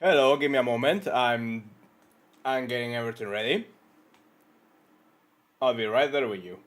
Hello, give me a moment. I'm getting everything ready. I'll be right there with you.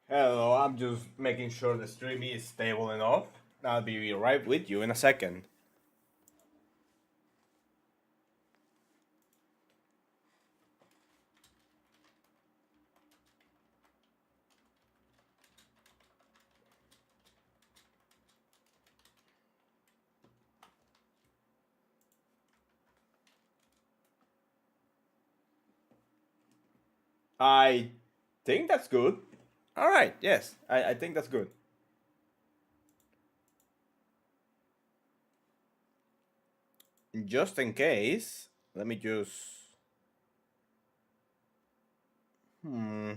Hello, I'm just making sure the stream is stable enough. I'll be right with you in a second. I think that's good. Alright, yes, I think that's good. Just in case, let me just. Hmm.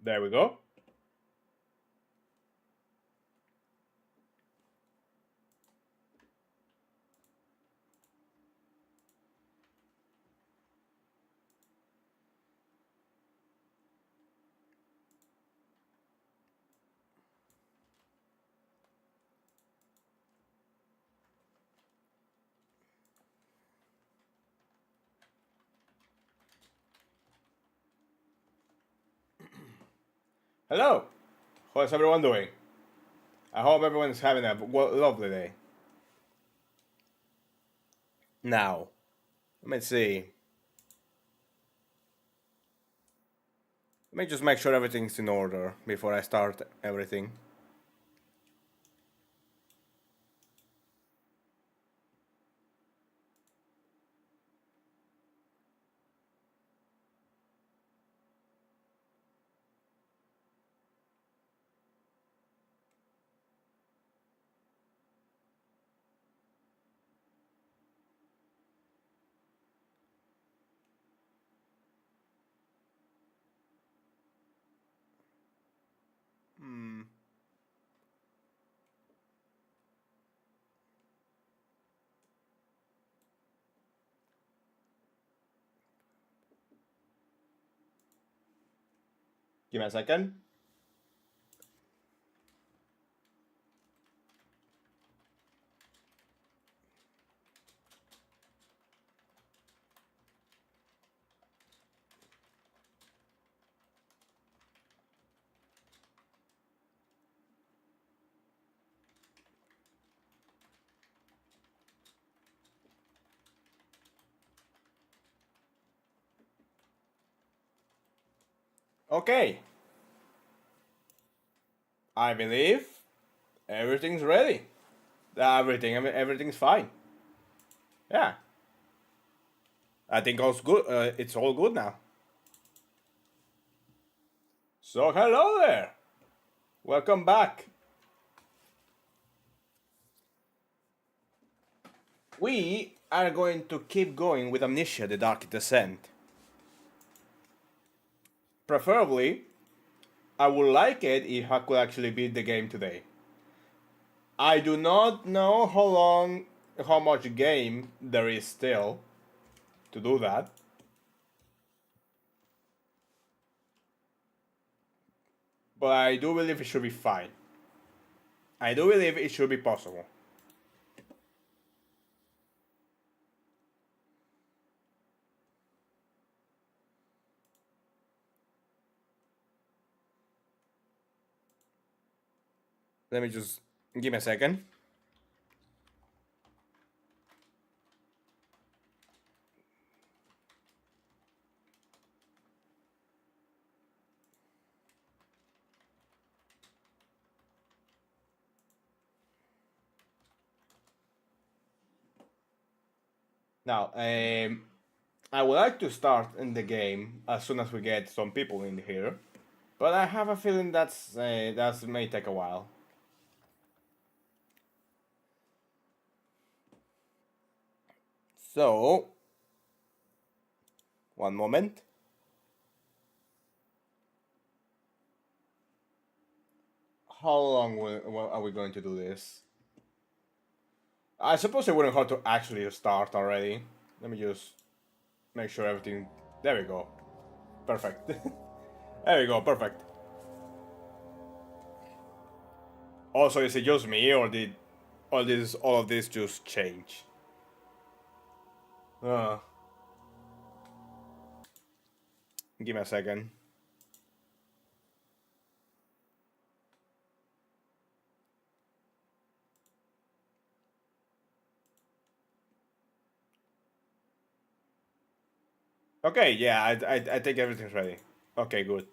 There we go. Hello! How's everyone doing? I hope everyone's having a lovely day. Now, let me see. Let me just make sure everything's in order before I start everything. Hmm. Give me a second. Okay. I believe everything's ready. Everything's fine. Yeah. I think all's good. It's all good now. So hello there. Welcome back. We are going to keep going with Amnesia: The Dark Descent. Preferably, I would like it if I could actually beat the game today. I do not know how long how much game there is still to do that. But I do believe it should be fine. I do believe it should be possible. Let me just give me a second. Now, I would like to start in the game as soon as we get some people in here, but I have a feeling that may take a while. So, one moment. How long are we going to do this? I suppose it wouldn't hurt to actually start already. Let me just make sure everything... There we go. Perfect. There we go, perfect. Also, is it just me, or did all of this just change? Give me a second. Okay, yeah, I think everything's ready. Okay, good.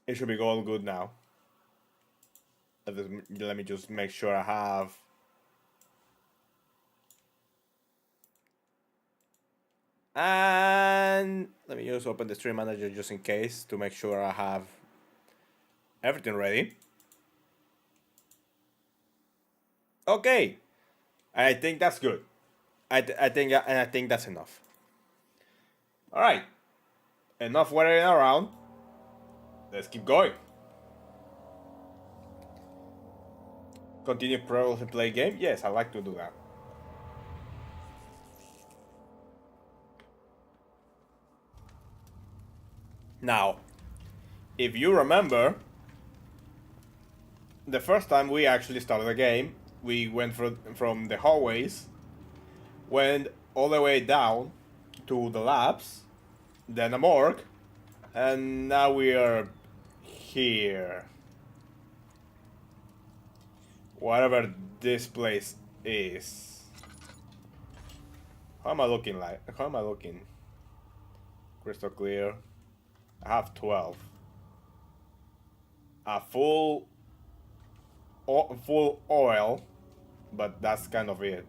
It should be all good now. Let me just make sure I have... And let me just open the stream manager just in case to make sure I have everything ready. Okay, I think that's good. I think that's enough. All right, enough waiting around. Let's keep going. Continue pro play game. Yes, I like to do that. Now, if you remember, the first time we actually started the game, we went from the hallways, went all the way down to the labs, then a morgue, and now we are here. Whatever this place is. How am I looking like? How am I looking? Crystal clear. I have 12. A full oil, but that's kind of it.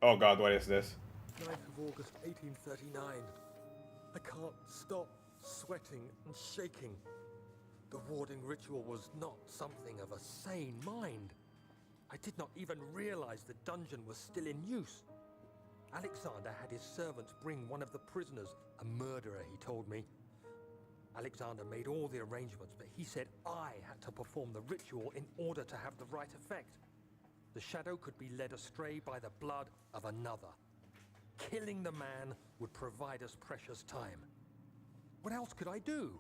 Oh god, what is this? 9th of August, 1839. I can't stop sweating and shaking. The warding ritual was not something of a sane mind. I did not even realize the dungeon was still in use. Alexander had his servants bring one of the prisoners, a murderer, he told me. Alexander made all the arrangements, but he said I had to perform the ritual in order to have the right effect. The shadow could be led astray by the blood of another. Killing the man would provide us precious time. What else could I do?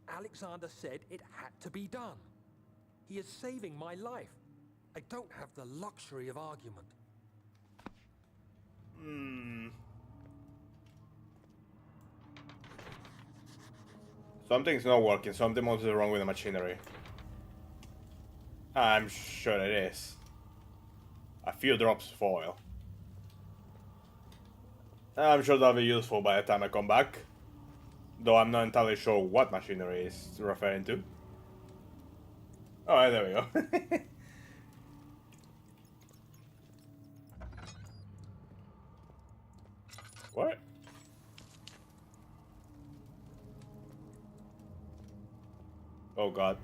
Alexander said it had to be done. He is saving my life. I don't have the luxury of argument. Something's not working. Something must be wrong with the machinery. I'm sure it is. A few drops of oil. I'm sure that'll be useful by the time I come back. Though I'm not entirely sure what machinery is referring to. Alright, there we go. What? Oh god.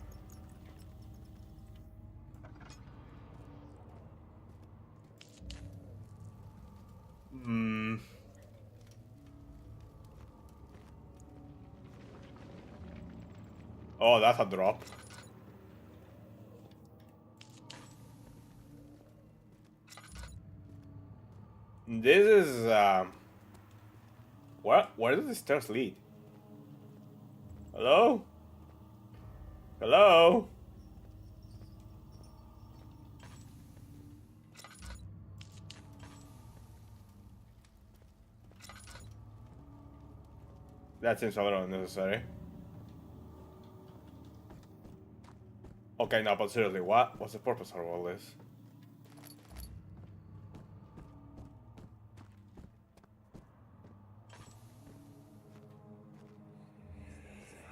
Oh, that's a drop. This is where does the stairs lead? Hello? Hello? That seems a little unnecessary. Okay, no, but seriously, what's the purpose of all this?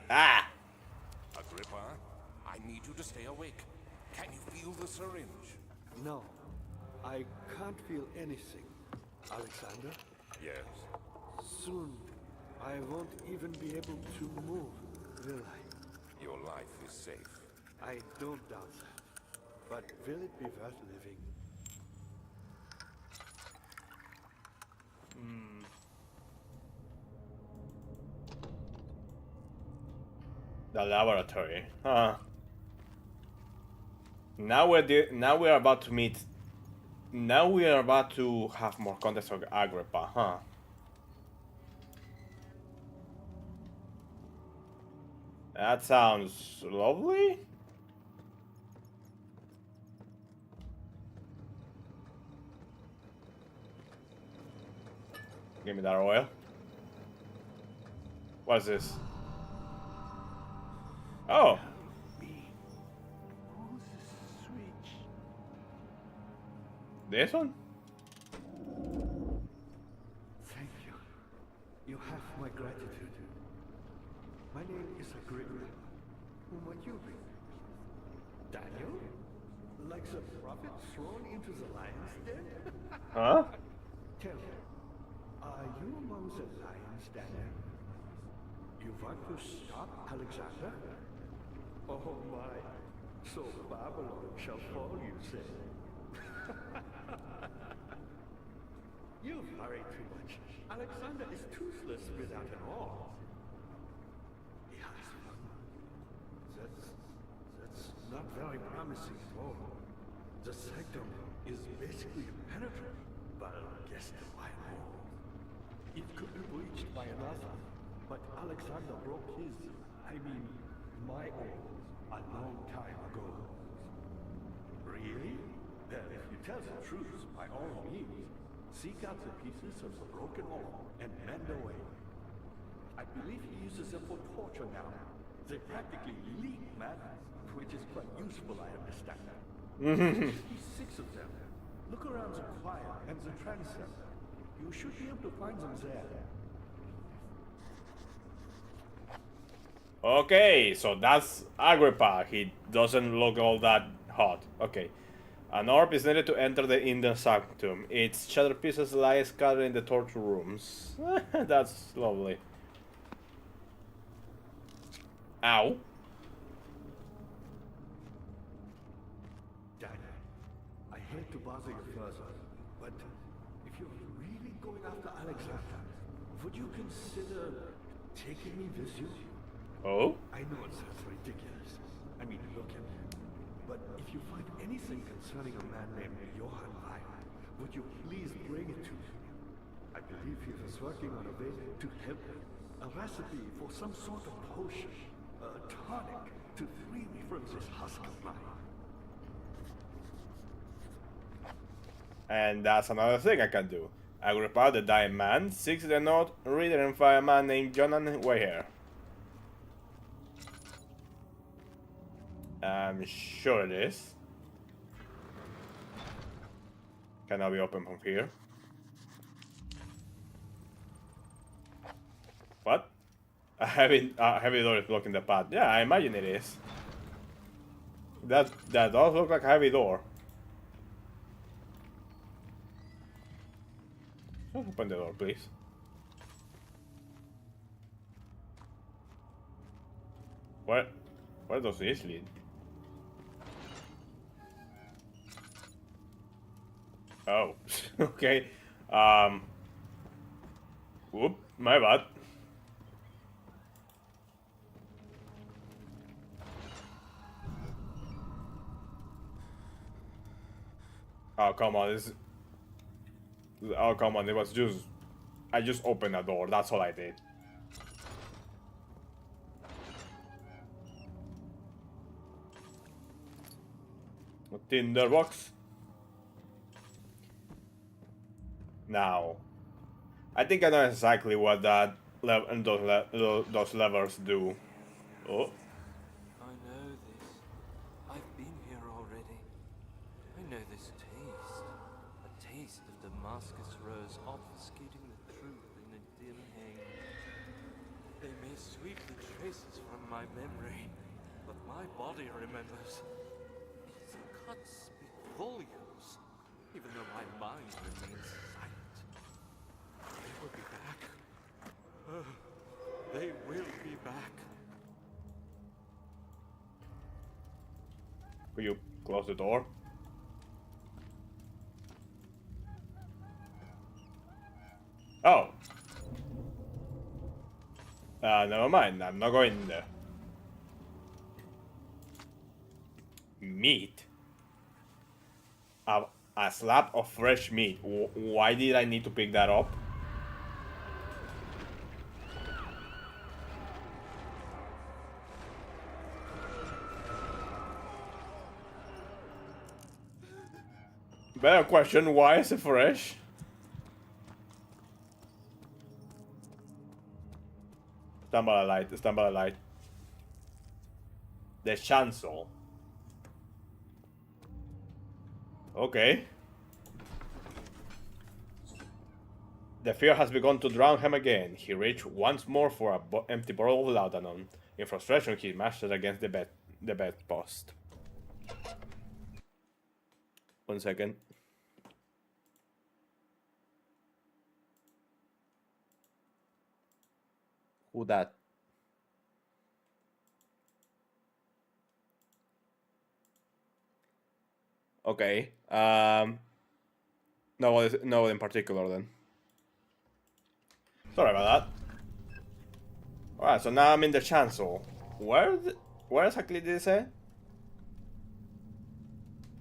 Ah! Agrippa, I need you to stay awake. Can you feel the syringe? No, I can't feel anything. Alexander, Yes. soon I won't even be able to move, will I? Your life is safe. I don't doubt that. But will it be worth living? The laboratory. Huh. Now we are about to meet. Now we are about to have more context of Agrippa, huh? That sounds lovely. Give me that oil. What's this? Oh. Me. Who's the switch? This one? Thank you. You have my gratitude. My name is Agrippa. Who might you be? Daniel? Like the prophet thrown into the lion's den? Huh? Tell me, are you among the lions, Daniel? You want to stop Alexander? Oh my, so Babylon shall fall, you say? You worry too much. Alexander is toothless without an oar. Yes, that's not very promising at all. The sanctum is basically impenetrable, but against my oar. It could be breached by another, but Alexander broke his, my oar, a long time ago. Really? Well, if you tell the truth, by all means, seek out the pieces of the broken oar and mend away. I believe he uses them for torture now. They practically leak madness, which is quite useful, I understand. There's 6 of them. Look around the choir and the transept. You should be able to find them there. Okay, so that's Agrippa. He doesn't look all that hot. Okay. An orb is needed to enter the inner sanctum. Its shattered pieces lie scattered in the torture rooms. That's lovely. Ow. Daniel, I hate to bother you further, but if you're really going after Alexander, would you consider taking me with you? Oh? I know it sounds ridiculous. I mean, look at me. But if you find anything concerning a man named Johann Rein, would you please bring it to me? I believe he was working on a way to help me. A recipe for some sort of potion. A tonic to free me from this husk of mine. And that's another thing I can do. Agrippa, the dying man, seeks the note, read it, and find a man named Johann Weyer. I'm sure it is. Cannot be open from here. What? A heavy door is blocking the path. Yeah, I imagine it is. That does look like a heavy door. Open the door, please. Where does this lead? Oh, okay. Whoop, my bad. Oh, come on. Oh, come on. It was just... I just opened a door. That's all I did. A tinderbox. Now, I think I know exactly what that those levers do. Oh, I know this. I've been here already. I know this taste. A taste of Damascus rose obfuscating the truth in a dim haze. They may sweep the traces from my memory, but my body remembers. These cuts speak volumes, even though my mind remains silent. They will be back. They will be back. could you close the door? Oh. Never mind. I'm not going in there. Meat. A slab of fresh meat. Why did I need to pick that up? Better question, why is it fresh? Stand by the light, stand by the light. The chancel. Okay. The fear has begun to drown him again. He reached once more for an empty bottle of laudanum. In frustration, he mashed it against the bedpost. 1 second. Who that? Okay. No one in particular then. Sorry about that. Alright, so now I'm in the chancel. Where exactly did it say?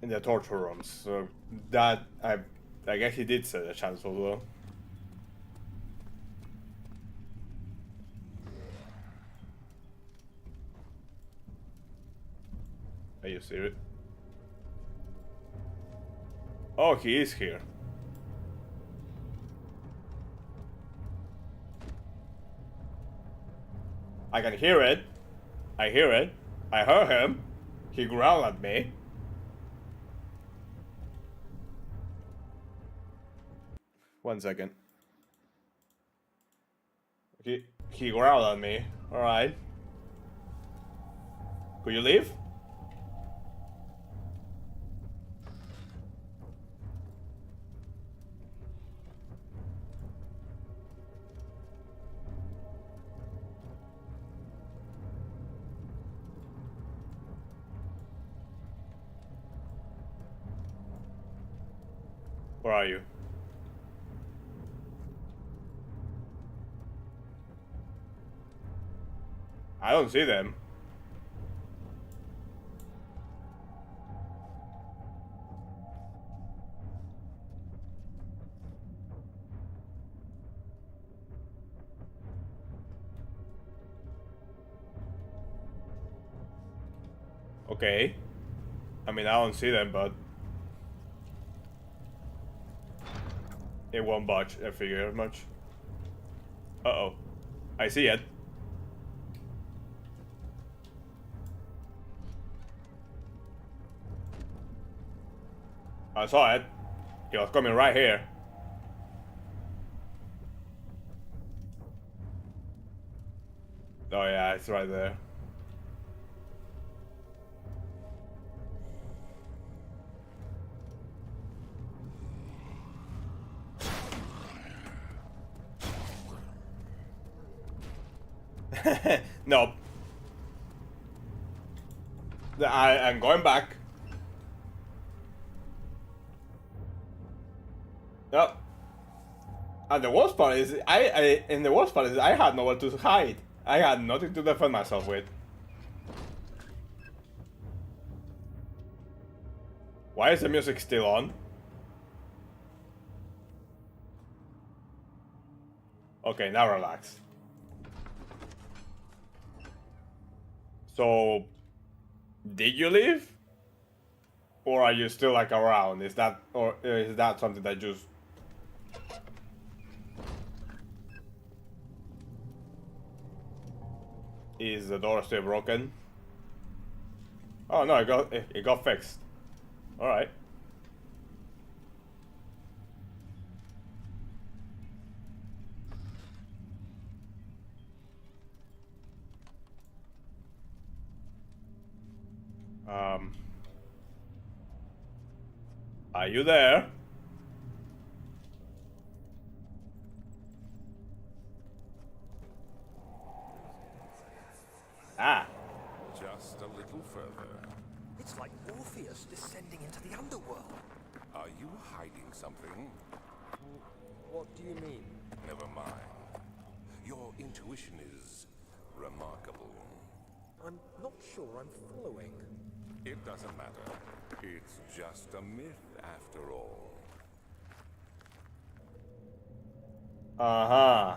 In the torture rooms. So that I guess he did say the chancel though. Are you serious? Oh, he is here. I can hear it. I hear it. I heard him. He growled at me. One second. He growled at me. Alright. Could you leave? Where are you? I don't see them. Okay. I mean, I don't see them, but it won't budge, I figure much. Uh-oh. I see it. I saw it. He was coming right here. Oh yeah, it's right there. Nope. I'm going back. Yep. And the worst part is, I had nowhere to hide. I had nothing to defend myself with. Why is the music still on? Okay, now relax. So, did you leave? Or are you still like around? Is that something that just... Is the door still broken? Oh no, it got fixed. All right. Are you there? Ah. Just a little further. It's like Orpheus descending into the underworld. Are you hiding something? What do you mean? Never mind. Your intuition is remarkable. I'm not sure I'm following. It doesn't matter. It's just a myth after all. Uh-huh.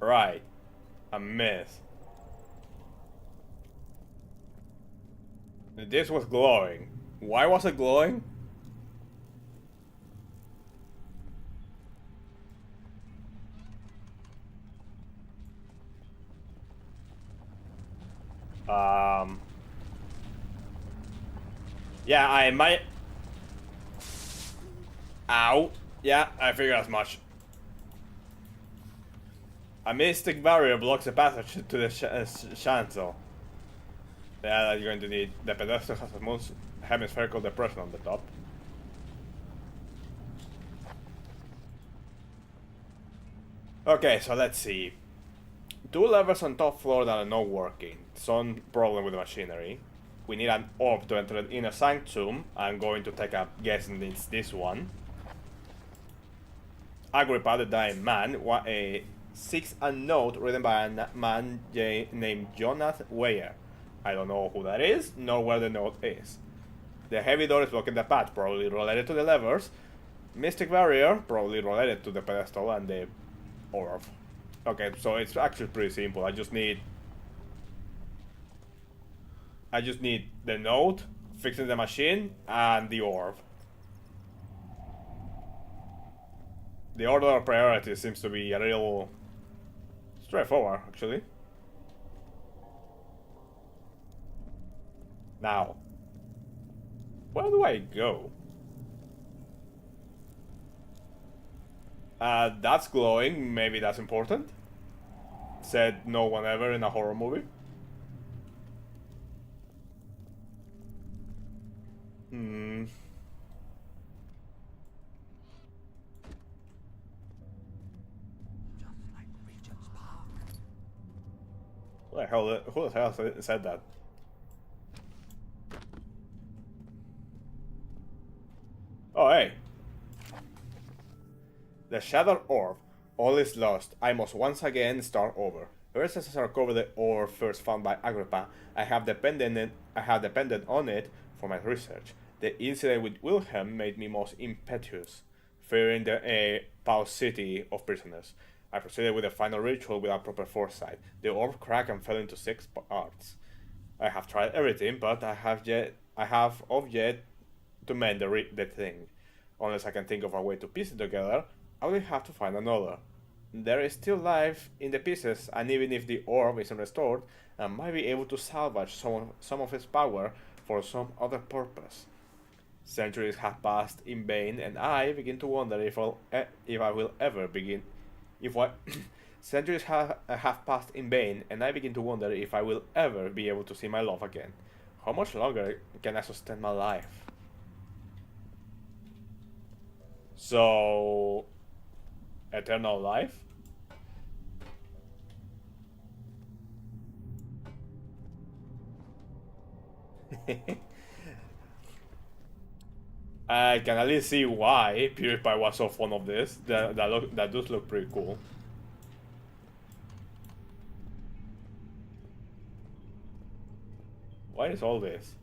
Right. A myth. This was glowing. Why was it glowing? Yeah, I might... Ow. Yeah, I figured as much. A mystic barrier blocks the passage to the chancel. Yeah, you're going to need. The pedestal has a smooth hemispherical depression on the top. Okay, so let's see. 2 levers on top floor that are not working. Some problem with the machinery. We need an orb to enter the inner sanctum. I'm going to take a guess and it's this one. Agrippa, the dying man, seeks a note written by a man named Jonas Weyer. I don't know who that is, nor where the note is. The heavy door is blocking the path, probably related to the levers. Mystic barrier, probably related to the pedestal and the orb. Okay, so it's actually pretty simple. I just need the note, fixing the machine, and the orb. The order of priority seems to be a little straightforward, actually. Now, where do I go? That's glowing. Maybe that's important. Said no one ever in a horror movie. Just like Regent's Park. Who the hell said that? Oh, hey. The Shattered Orb. All is lost. I must once again start over. Ever since I recovered the orb first found by Agrippa, I have depended on it for my research. The incident with Wilhelm made me most impetuous, fearing the paucity of prisoners. I proceeded with the final ritual without proper foresight. The orb cracked and fell into 6 parts. I have tried everything, but I have yet to mend the thing. Unless I can think of a way to piece it together, I will have to find another. There is still life in the pieces, and even if the orb isn't restored, I might be able to salvage some of its power for some other purpose. Centuries have passed in vain, and I begin to wonder if I will ever begin. Centuries have passed in vain, and I begin to wonder if I will ever be able to see my love again. How much longer can I sustain my life? So, eternal life? I can at least see why PewDiePie was so fond of this. That does look pretty cool. What is all this?